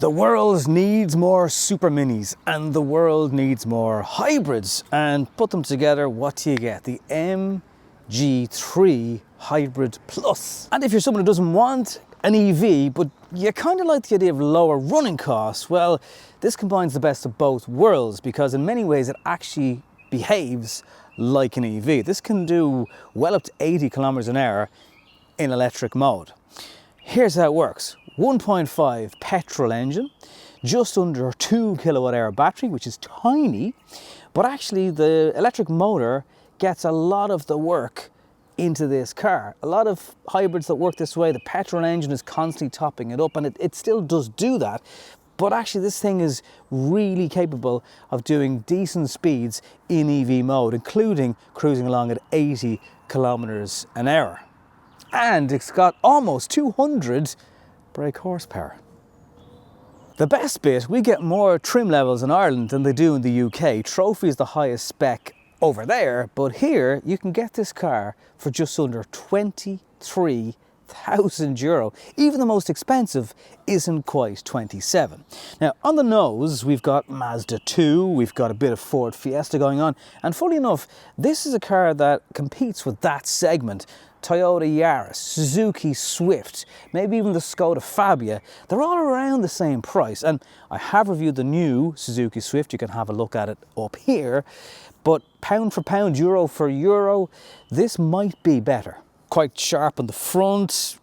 The world needs more super minis and the world needs more hybrids, and put them together, what do you get? The MG3 Hybrid Plus. And if you're someone who doesn't want an EV but you kind of like the idea of lower running costs, well, this combines the best of both worlds, because in many ways it actually behaves like an EV. This can do well up to 80 kilometers an hour in electric mode. Here's how it works. 1.5 petrol engine, just under 2 kilowatt hour battery, which is tiny, but actually the electric motor gets a lot of the work into this car. A lot of hybrids that work this way, the petrol engine is constantly topping it up, and it still does do that, but actually this thing is really capable of doing decent speeds in EV mode, including cruising along at 80 kilometers an hour. And it's got almost 200 brake horsepower. The best bit, we get more trim levels in Ireland than they do in the UK. Trophy is the highest spec over there, but here you can get this car for just under €23,000. Even the most expensive isn't quite 27. Now on the nose we've got Mazda 2, we've got a bit of Ford Fiesta going on, and funny enough this is a car that competes with that segment. Toyota Yaris, Suzuki Swift, maybe even the Skoda Fabia, they're all around the same price. And I have reviewed the new Suzuki Swift, you can have a look at it up here, but pound for pound, euro for euro, this might be better. Quite sharp on the front.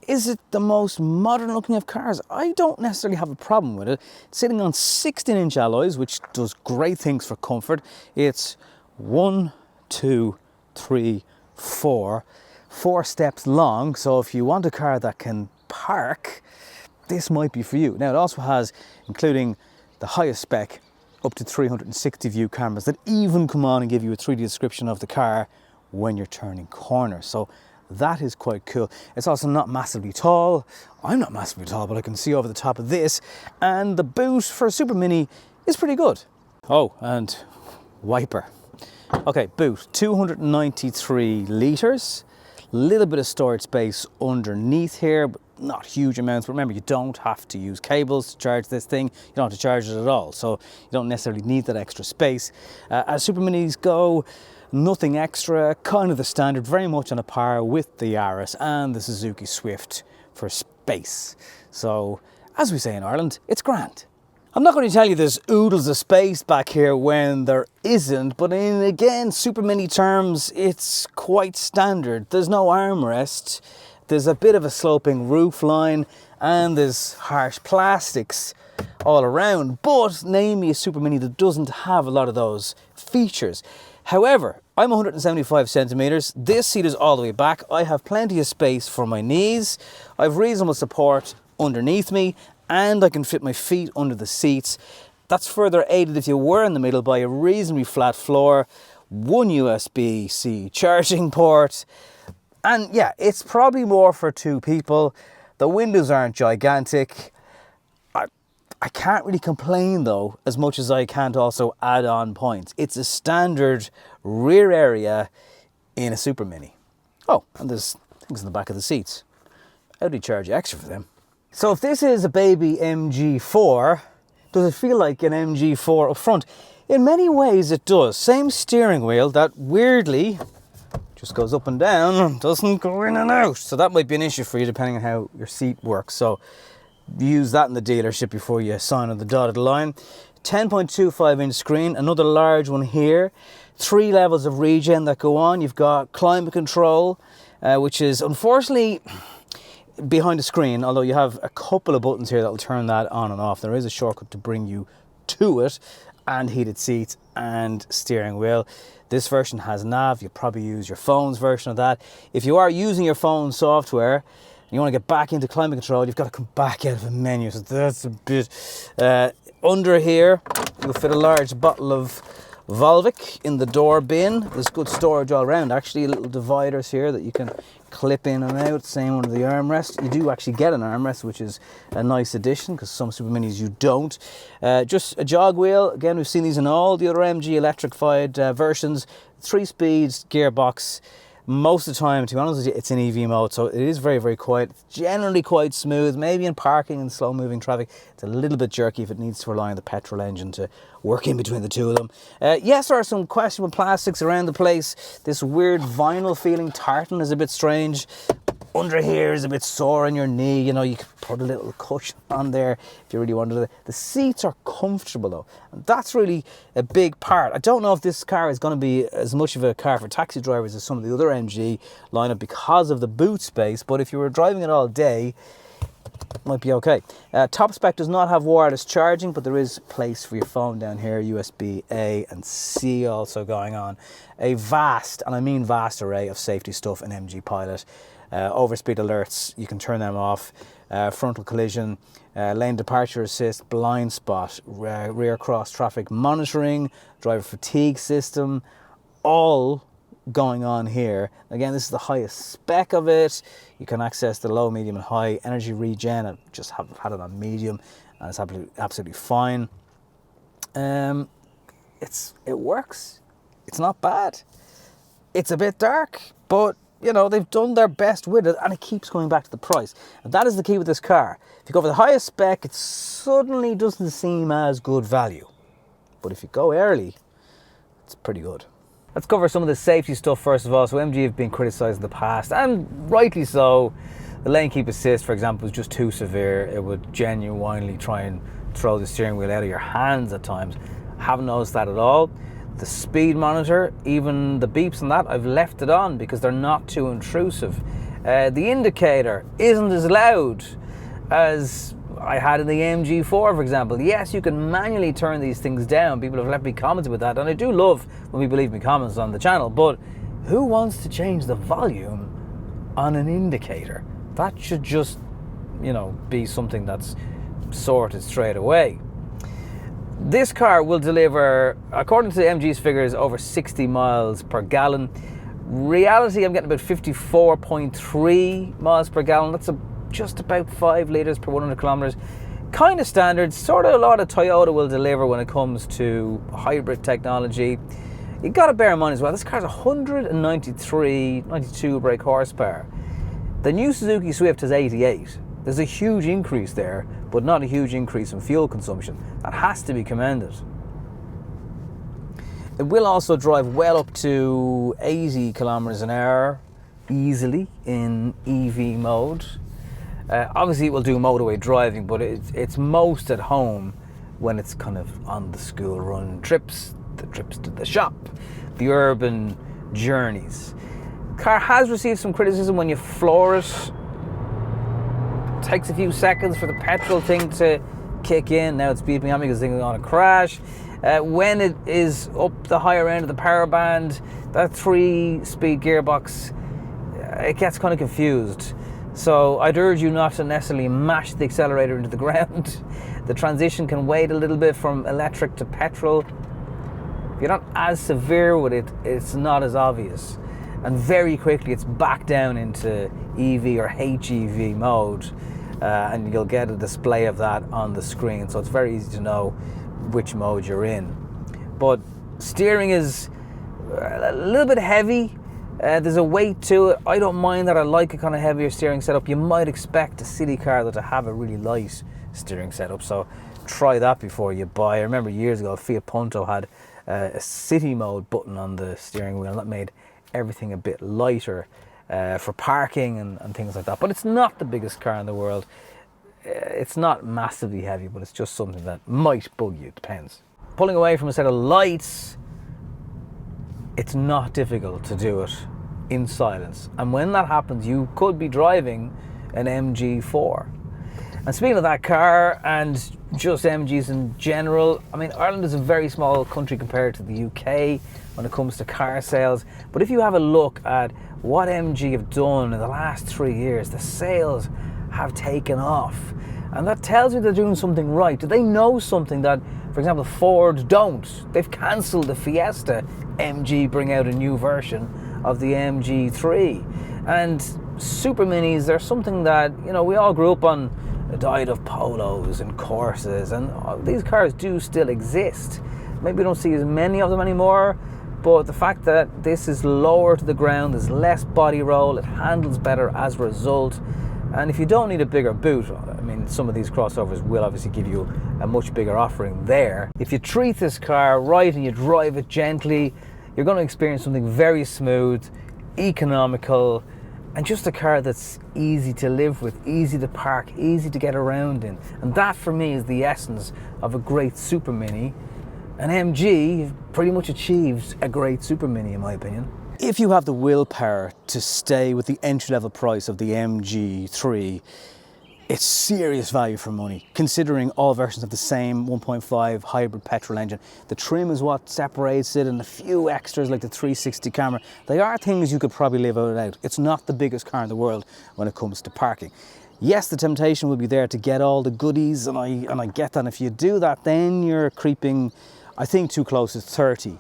Is it the most modern looking of cars? I don't necessarily have a problem with it. It's sitting on 16-inch alloys, which does great things for comfort. It's 1, 2, 3, 4 steps long, so if you want a car that can park, this might be for you. Now it also has, including the highest spec, up to 360 view cameras that even come on and give you a 3D description of the car when you're turning corners, so that is quite cool. It's also not massively tall. I'm not massively tall, but I can see over the top of this, and the boot for a Super Mini is pretty good. Oh, and wiper. Okay, boot, 293 litres. Little bit of storage space underneath here, but not huge amounts. But remember, you don't have to use cables to charge this thing. You don't have to charge it at all, so you don't necessarily need that extra space. As Super Minis go, nothing extra, kind of the standard, very much on a par with the Yaris and the Suzuki Swift for space. So, as we say in Ireland, it's grand. I'm not going to tell you there's oodles of space back here when there isn't, but in, again, Super Mini terms, it's quite standard. There's no armrest, there's a bit of a sloping roof line, and there's harsh plastics all around, but name me a Super Mini that doesn't have a lot of those features. However, I'm 175 centimeters, this seat is all the way back, I have plenty of space for my knees, I have reasonable support underneath me, and I can fit my feet under the seats. That's further aided, if you were in the middle, by a reasonably flat floor, one USB-C charging port, and yeah, it's probably more for two people. The windows aren't gigantic. I can't really complain though, as much as I can't also add on points. It's a standard rear area in a Super Mini. Oh, and there's things in the back of the seats. How do you charge extra for them? So if this is a baby MG4, does it feel like an MG4 up front? In many ways it does. Same steering wheel that weirdly just goes up and down, doesn't go in and out. So that might be an issue for you depending on how your seat works. So use that in the dealership before you sign on the dotted line. 10.25 inch screen, another large one here. 3 levels of regen that go on. You've got climate control, which is unfortunately behind the screen, although you have a couple of buttons here that will turn that on and off. There is a shortcut to bring you to it, and heated seats and steering wheel. This version has nav. You'll probably use your phone's version of that. If you are using your phone software and you want to get back into climate control, you've got to come back out of a menu, so that's a bit under here. You'll fit a large bottle of Volvic in the door bin. There's good storage all around, actually. Little dividers here that you can clip in and out, same under the armrest. You do actually get an armrest, which is a nice addition, because some Super Minis you don't. Just a jog wheel. Again, we've seen these in all the other MG electrified versions. 3 speeds gearbox, Most of the time, to be honest with you, it's in EV mode, so it is very, very quiet. It's generally quite smooth. Maybe in parking and slow-moving traffic, it's a little bit jerky if it needs to rely on the petrol engine to work in between the two of them. Yes, there are some questionable plastics around the place. This weird vinyl feeling tartan is a bit strange. Under here is a bit sore on your knee. You know, you could put a little cushion on there if you really wanted it. The seats are comfortable though, and that's really a big part. I don't know if this car is going to be as much of a car for taxi drivers as some of the other MG lineup because of the boot space, but if you were driving it all day, it might be okay. Top spec does not have wireless charging, but there is place for your phone down here, USB A and C also going on. A vast, and I mean vast, array of safety stuff in MG Pilot. Overspeed alerts, you can turn them off. Frontal collision, lane departure assist, blind spot, rear cross traffic monitoring, driver fatigue system, all going on here. Again, this is the highest spec of it. You can access the low, medium and high energy regen. I just have had it on medium and it's absolutely fine. It works. It's not bad. It's a bit dark, but you know, they've done their best with it and it keeps coming back to the price. And that is the key with this car. If you go for the highest spec, it suddenly doesn't seem as good value. But if you go early, it's pretty good. Let's cover some of the safety stuff first of all. So MG have been criticised in the past, and rightly so. The lane keep assist, for example, was just too severe. It would genuinely try and throw the steering wheel out of your hands at times. Haven't noticed that at all. The speed monitor, even the beeps and that, I've left it on because they're not too intrusive. The indicator isn't as loud as I had in the MG4, for example. Yes, you can manually turn these things down. People have left me comments about that, and I do love when people leave me comments on the channel, but who wants to change the volume on an indicator? That should just, you know, be something that's sorted straight away. This car will deliver, according to the MG's figures, over 60 miles per gallon. Reality, I'm getting about 54.3 miles per gallon. That's just about 5 litres per 100 kilometres. Kind of standard, sort of a lot of Toyota will deliver when it comes to hybrid technology. You got to bear in mind as well, this car's 92 brake horsepower. The new Suzuki Swift has 88. There's a huge increase there, but not a huge increase in fuel consumption. That has to be commended. It will also drive well up to 80 kilometers an hour easily in EV mode. Obviously it will do motorway driving, but it's most at home when it's kind of on the school run trips, the trips to the shop, the urban journeys. Car has received some criticism when you floor it. Takes a few seconds for the petrol thing to kick in. Now it's beeping at me because it's going to crash. When it is up the higher end of the power band, that 3-speed gearbox, it gets kind of confused. So I'd urge you not to necessarily mash the accelerator into the ground. The transition can wait a little bit from electric to petrol. If you're not as severe with it, it's not as obvious. And very quickly it's back down into EV or HEV mode. And you'll get a display of that on the screen, so it's very easy to know which mode you're in. But steering is a little bit heavy. There's a weight to it. I don't mind that. I like a kind of heavier steering setup. You might expect a city car though to have a really light steering setup, so try that before you buy. I remember years ago Fiat Punto had a city mode button on the steering wheel, and that made everything a bit lighter for parking and things like that. But it's not the biggest car in the world. It's not massively heavy, but it's just something that might bug you. It depends. Pulling away from a set of lights, it's not difficult to do it in silence. And when that happens, you could be driving an MG4. And speaking of that car and just MGs in general, I mean, Ireland is a very small country compared to the UK when it comes to car sales. But if you have a look at what MG have done in the last 3 years, the sales have taken off. And that tells you they're doing something right. Do they know something that, for example, Ford don't? They've cancelled the Fiesta. MG bring out a new version of the MG3. And super minis, they're something that, you know, we all grew up on a diet of Polos and Corsas, and these cars do still exist. Maybe we don't see as many of them anymore, but the fact that this is lower to the ground, there's less body roll, it handles better as a result. And if you don't need a bigger boot, I mean, some of these crossovers will obviously give you a much bigger offering there. If you treat this car right and you drive it gently, you're going to experience something very smooth, economical, and just a car that's easy to live with, easy to park, easy to get around in. And that for me is the essence of a great Super Mini. And MG pretty much achieved a great Super Mini in my opinion. If you have the willpower to stay with the entry-level price of the MG3, it's serious value for money, considering all versions have the same 1.5 hybrid petrol engine. The trim is what separates it, and a few extras like the 360 camera. They are things you could probably live without. It's not the biggest car in the world when it comes to parking. Yes, the temptation will be there to get all the goodies, and I get that. And if you do that, then you're creeping, I think, too close to 30.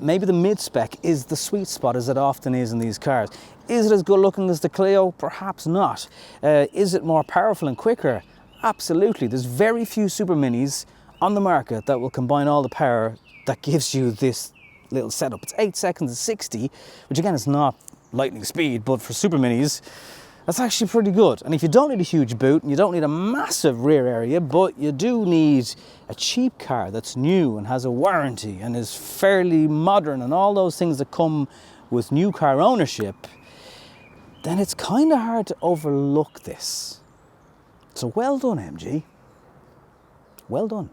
Maybe the mid-spec is the sweet spot, as it often is in these cars. Is it as good looking as the Clio? Perhaps not. Is it more powerful and quicker? Absolutely. There's very few Super Minis on the market that will combine all the power that gives you this little setup. It's 8 seconds of 60, which again is not lightning speed, but for Super Minis, that's actually pretty good. And if you don't need a huge boot and you don't need a massive rear area, but you do need a cheap car that's new and has a warranty and is fairly modern and all those things that come with new car ownership, then it's kind of hard to overlook this. So well done, MG. Well done.